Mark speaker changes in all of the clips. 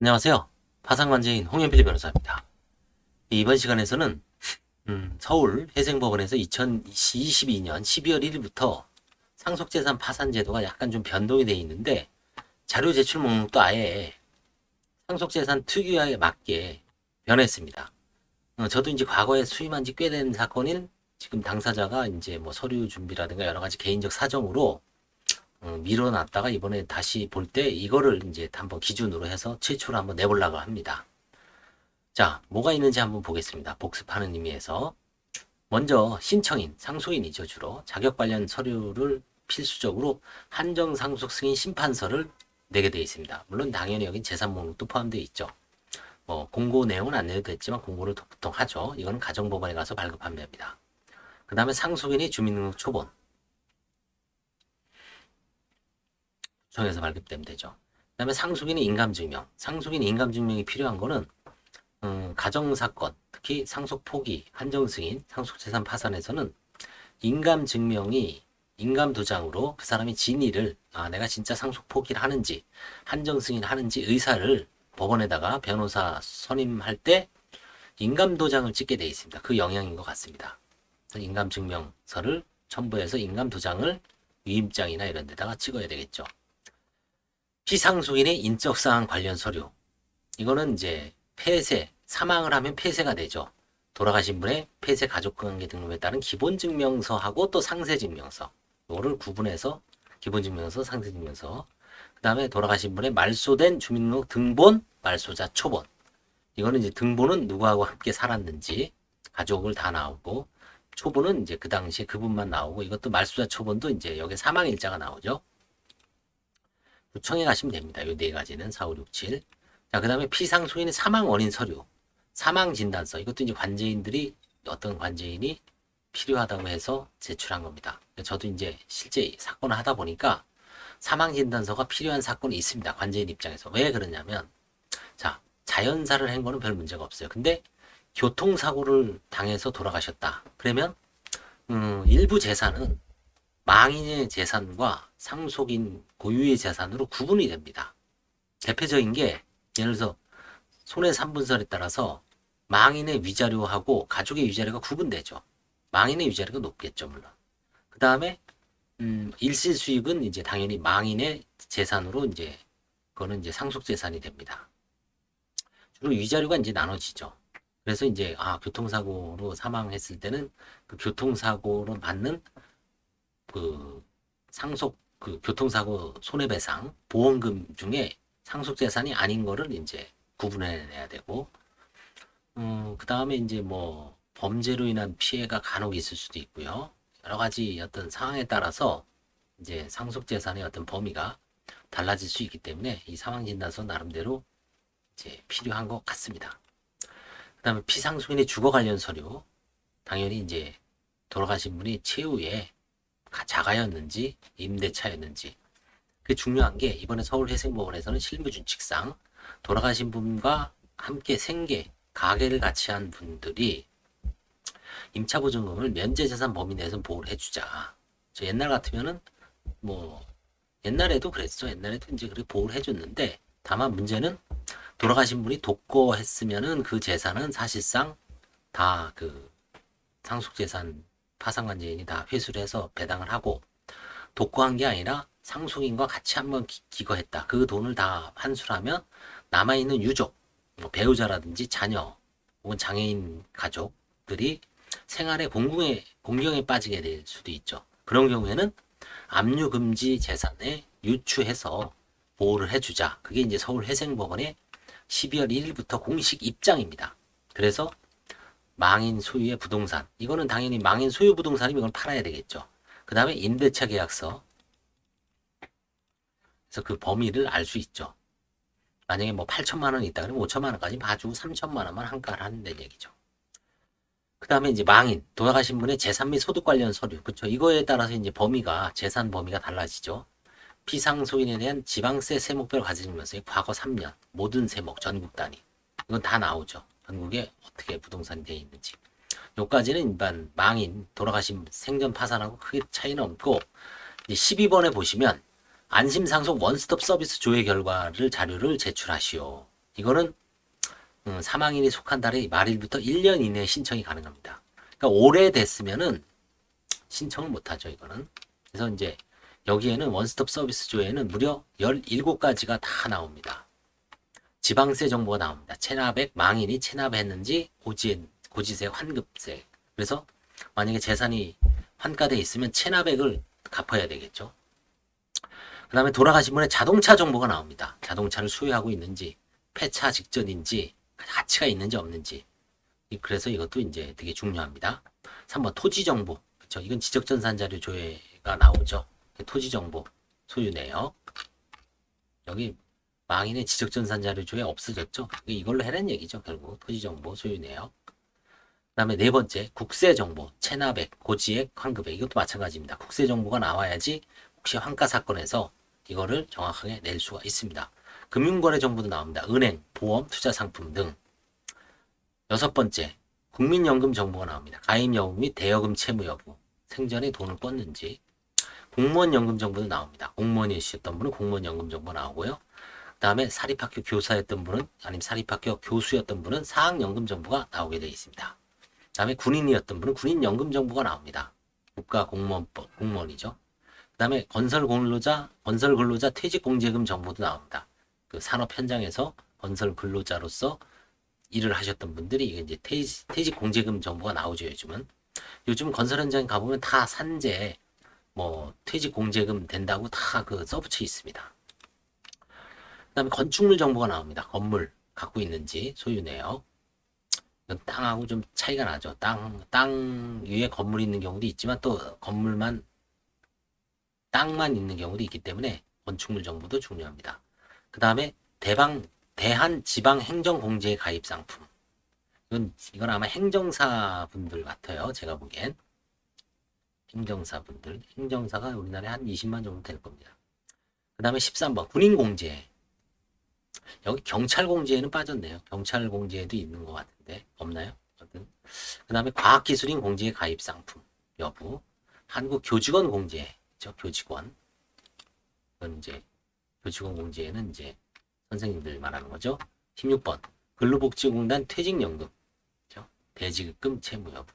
Speaker 1: 안녕하세요. 파상관제인 홍현필 변호사입니다. 이번 시간에서는 서울 회생법원에서 2022년 12월 1일부터 상속재산 파산 제도가 약간 좀 변동이 되어 있는데 자료 제출 목록도 아예 상속재산 특유에 맞게 변했습니다. 저도 이제 과거에 수임한 지 꽤 된 사건인 지금 당사자가 이제 뭐 서류 준비라든가 여러 가지 개인적 사정으로 미뤄놨다가 이번에 다시 볼 때 이거를 이제 한번 기준으로 해서 최초로 한번 내보려고 합니다. 자, 뭐가 있는지 한번 보겠습니다. 복습하는 의미에서. 먼저 신청인, 상속인이죠, 주로. 자격 관련 서류를 필수적으로 한정상속 승인 심판서를 내게 되어 있습니다. 물론 당연히 여긴 재산 목록도 포함되어 있죠. 뭐 공고 내용은 안 내도 됐지만 공고를 보통 하죠. 이거는 가정법원에 가서 발급하면 됩니다. 그 다음에 상속인이 주민등록 초본 구청에서 발급되면 되죠. 그 다음에 상속인의 인감증명. 상속인 인감증명이 필요한 거는 가정사건, 특히 상속 포기, 한정승인, 상속재산 파산에서는 인감증명이 인감도장으로 그 사람이 진위를 내가 진짜 상속 포기를 하는지 한정승인 하는지 의사를 법원에다가 변호사 선임할 때 인감도장을 찍게 돼 있습니다. 그 영향인 것 같습니다. 인감증명서를 첨부해서 인감도장을 위임장이나 이런 데다가 찍어야 되겠죠. 피상속인의 인적사항 관련 서류. 이거는 이제 폐쇄, 사망을 하면 폐쇄가 되죠. 돌아가신 분의 폐쇄 가족관계 등록에 따른 기본증명서하고 또 상세증명서. 이거를 구분해서 기본증명서, 상세증명서. 그 다음에 돌아가신 분의 말소된 주민등록 등본, 말소자 초본. 이거는 이제 등본은 누구하고 함께 살았는지 가족을 다 나오고 초본은 이제 그 당시에 그분만 나오고 이것도 말소자 초본도 이제 여기 사망일자가 나오죠. 구청에 가시면 됩니다. 이 네 가지는 4, 5, 6, 7. 자, 그 다음에 피상속인의 사망 원인 서류, 사망 진단서. 이것도 이제 관제인들이 어떤 관제인이 필요하다고 해서 제출한 겁니다. 저도 이제 실제 사건을 하다 보니까 사망 진단서가 필요한 사건이 있습니다. 관제인 입장에서. 왜 그러냐면, 자, 자연사를 한 거는 별 문제가 없어요. 근데 교통사고를 당해서 돌아가셨다. 그러면 일부 재산은 망인의 재산과 상속인 고유의 재산으로 구분이 됩니다. 대표적인 게 예를 들어서 손해 3분설에 따라서 망인의 위자료하고 가족의 위자료가 구분되죠. 망인의 위자료가 높겠죠, 물론. 그 다음에 일시 수익은 이제 당연히 망인의 재산으로 이제 그거는 이제 상속 재산이 됩니다. 주로 위자료가 이제 나눠지죠. 그래서 이제 교통사고로 사망했을 때는 그 교통사고로 받는 그 상속 그 교통사고 손해배상 보험금 중에 상속재산이 아닌 거를 이제 구분해내야 되고, 그 다음에 이제 뭐 범죄로 인한 피해가 간혹 있을 수도 있고요. 여러 가지 어떤 상황에 따라서 이제 상속재산의 어떤 범위가 달라질 수 있기 때문에 이 상황진단서 나름대로 이제 필요한 것 같습니다. 그 다음에 피상속인의 주거 관련 서류, 당연히 이제 돌아가신 분이 최후에 자가였는지 임대차였는지. 그 중요한 게 이번에 서울회생법원에서는 실무준칙상 돌아가신 분과 함께 생계, 가계를 같이 한 분들이 임차보증금을 면제재산 범위 내에서 보호를 해주자. 저 옛날 같으면은 뭐 옛날에도 그랬어. 옛날에도 이제 그렇게 보호를 해줬는데 다만 문제는 돌아가신 분이 독거했으면은 그 재산은 사실상 다 그 상속재산 파산관제인이 다 회수를 해서 배당을 하고 독거한 게 아니라 상속인과 같이 한번 기거했다. 그 돈을 다 환수를 하면 남아있는 유족, 뭐 배우자라든지 자녀 혹은 장애인 가족들이 생활의 공경에 빠지게 될 수도 있죠. 그런 경우에는 압류금지 재산에 유추해서 보호를 해주자. 그게 이제 서울회생법원의 12월 1일부터 공식 입장입니다. 그래서 망인 소유의 부동산. 이거는 당연히 망인 소유 부동산이면 이걸 팔아야 되겠죠. 그 다음에 임대차 계약서. 그래서 그 범위를 알 수 있죠. 만약에 뭐 8천만 원이 있다 그러면 5천만 원까지 봐주고 3천만 원만 한가를 한다는 얘기죠. 그 다음에 이제 망인, 돌아가신 분의 재산 및 소득 관련 서류. 그렇죠. 이거에 따라서 이제 범위가, 재산 범위가 달라지죠. 피상속인에 대한 지방세 세목별 과세증명서에 과거 3년, 모든 세목, 전국 단위. 이건 다 나오죠. 전국에 어떻게 부동산이 되어 있는지. 요까지는 일반 망인, 돌아가신 생전 파산하고 크게 차이는 없고, 12번에 보시면 안심상속 원스톱 서비스 조회 결과를 자료를 제출하시오. 이거는 사망일이 속한 달의 말일부터 1년 이내에 신청이 가능합니다. 그러니까 오래됐으면은 신청을 못하죠, 이거는. 그래서 이제 여기에는 원스톱 서비스 조회는 무려 17가지가 다 나옵니다. 지방세 정보가 나옵니다. 체납액, 망인이 체납했는지, 고지세, 환급세. 그래서 만약에 재산이 환가돼 있으면 체납액을 갚아야 되겠죠. 그 다음에 돌아가신 분의 자동차 정보가 나옵니다. 자동차를 소유하고 있는지, 폐차 직전인지, 가치가 있는지 없는지. 그래서 이것도 이제 되게 중요합니다. 3번 토지 정보. 그렇죠. 이건 지적전산 자료 조회가 나오죠. 토지 정보, 소유 내역. 여기 망인의 지적전산 자료 조회 없어졌죠. 이걸로 해란 얘기죠. 결국 토지 정보, 소유 내역. 그 다음에 네 번째 국세 정보, 체납액, 고지액, 환급액. 이것도 마찬가지입니다. 국세 정보가 나와야지 혹시 환가 사건에서 이거를 정확하게 낼 수가 있습니다. 금융거래 정보도 나옵니다. 은행, 보험, 투자상품 등. 여섯 번째, 국민연금 정보가 나옵니다. 가입여부 및 대여금 채무 여부, 생전에 돈을 꿨는지. 공무원 연금 정보도 나옵니다. 공무원이셨던 분은 공무원 연금 정보 나오고요. 그 다음에 사립학교 교사였던 분은, 아니면 사립학교 교수였던 분은 사학연금 정보가 나오게 되어 있습니다. 그 다음에 군인이었던 분은 군인연금 정보가 나옵니다. 국가공무원법, 공무원이죠. 그 다음에 건설근로자 퇴직공제금 정보도 나옵니다. 그 산업 현장에서 건설 근로자로서 일을 하셨던 분들이 이제 퇴직공제금 정보가 나오죠, 요즘은. 요즘 건설 현장에 가보면 다 산재, 뭐, 퇴직공제금 된다고 다 그 써붙여 있습니다. 그 다음에 건축물 정보가 나옵니다. 건물 갖고 있는지, 소유 내역. 이건 땅하고 좀 차이가 나죠. 땅 위에 건물이 있는 경우도 있지만 또 땅만 있는 경우도 있기 때문에 건축물 정보도 중요합니다. 그 다음에 대한지방행정공제에 가입 상품. 이건 아마 행정사 분들 같아요. 제가 보기엔. 행정사가 우리나라에 한 20만 정도 될 겁니다. 그 다음에 13번 군인공제. 여기 경찰공제에는 빠졌네요. 경찰공제에도 있는 것 같은데 없나요? 그 다음에 과학기술인 공제에 가입 상품 여부. 한국교직원 공제. 교직원. 이건 이제 교직원 공제에는 이제 선생님들 말하는 거죠. 16번 근로복지공단 퇴직연금, 그렇죠? 대지급금 채무 여부.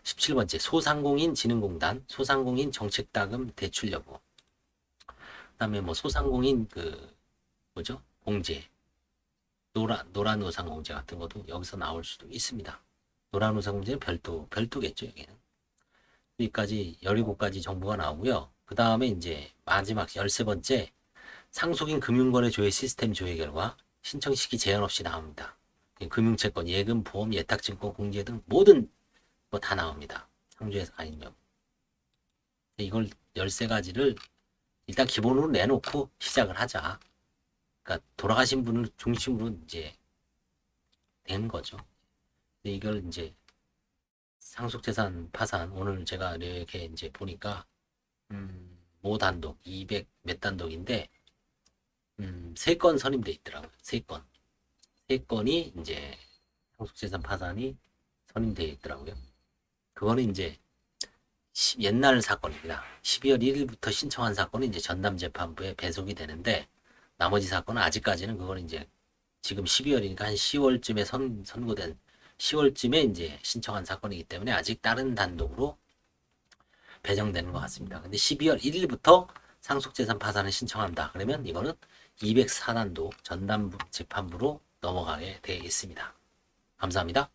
Speaker 1: 17번째 소상공인 진흥공단 소상공인 정책자금 대출 여부. 그다음에 뭐 소상공인 공제, 노란우산 공제 같은 것도 여기서 나올 수도 있습니다. 노란우산 공제는 별도겠죠, 여기는. 여기까지 17가지 정보가 나오고요. 그 다음에 이제 마지막 13번째 상속인 금융거래 조회 시스템 조회 결과 신청 시기 제한 없이 나옵니다. 금융채권, 예금, 보험, 예탁증권 공제 등 모든 거 다 나옵니다. 상주에서 가입력. 이걸 13가지를 일단 기본으로 내놓고 시작을 하자. 그러니까 돌아가신 분을 중심으로 이제 되는 거죠. 이걸 이제 상속재산 파산 오늘 제가 이렇게 이제 보니까 모 단독 200 몇 단독인데 3건 선임돼 있더라고요. 3건이 이제 상속재산 파산이 선임돼 있더라고요. 그거는 이제 옛날 사건입니다. 12월 1일부터 신청한 사건은 이제 전담재판부에 배속이 되는데 나머지 사건은 아직까지는 그거는 이제 지금 12월이니까 한 10월쯤에 선고된 10월쯤에 이제 신청한 사건이기 때문에 아직 다른 단독으로 배정되는 것 같습니다. 근데 12월 1일부터 상속재산 파산을 신청한다. 그러면 이거는 204단독 전담재판부로 넘어가게 되어 있습니다. 감사합니다.